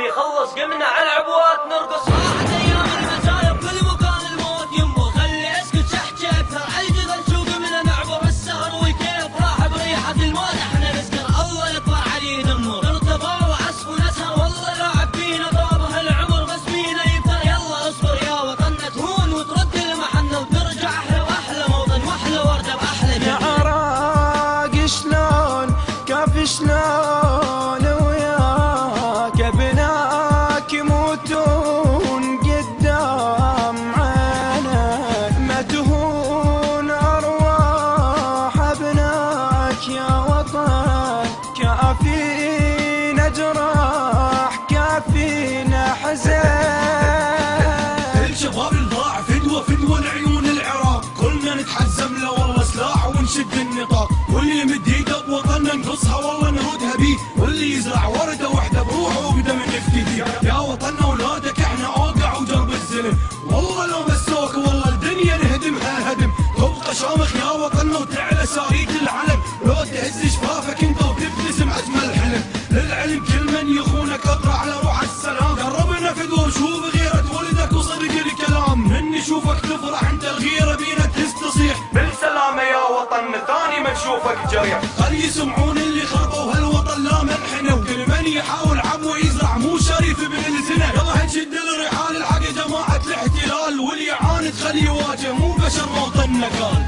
يخلص قمنا على العبوات نرقص. راحت ايام المزايا بكل مكان الموت يمه، خلي اسكت شحكي اكثر عالجبل شو قمنا نعبر السهر والكيف راح بريحه الموت احنا نسكر. الله يطلع عليه دمه نرتضى وعصف ونسهر، والله لاعب فينا طابه العمر بس فينا يبتر. يلا اصبر يا وطننا تهون وترد المحنه وترجع احلى واحلى موطن واحلى ورده باحلى يا جنه. عراق شلون كيف شلون وياك ابناك يموتون قدام عينك، ما تهون ارواح ابناك يا وطن. كافينا جراح كافينا حزن. الشباب الضاع فدوة فدوة لعيون العراق، كلنا نتحزم له والله سلاح ونشد النطاق. واللي يمد ايده بوطننا نقصها والله نردها بيه، واللي يزرع ورده وحده بروحه وبدم نفتدي. يا وطننا اولادك احنا اوقع وجرب الزلم، والله لو مسوك والله الدنيا نهدمها هدم. تبقى شامخ يا وطننا وتعلى سارية العلم، لو تهز شفافك انت وتبتسم اجمل حلم. للعلم كل من يخونك اقرا على روح السلام، قربنا فدوة وشوف غيرة ولدك وصدق الكلام. من نشوفك تفرح انت الغيرة بينا تستصيح، بالسلامة يا وطن ثاني ما نشوفك جريح. خلي يسمعون اللي خربوا هالوطن لا منحنه، وكل من يحاول عمو يزرع مو شريف ابن الزنا. يلا هنشد الرحال الحق جماعة الاحتلال، واللي يعاند خليه يواجه مو بشر موطننا قال.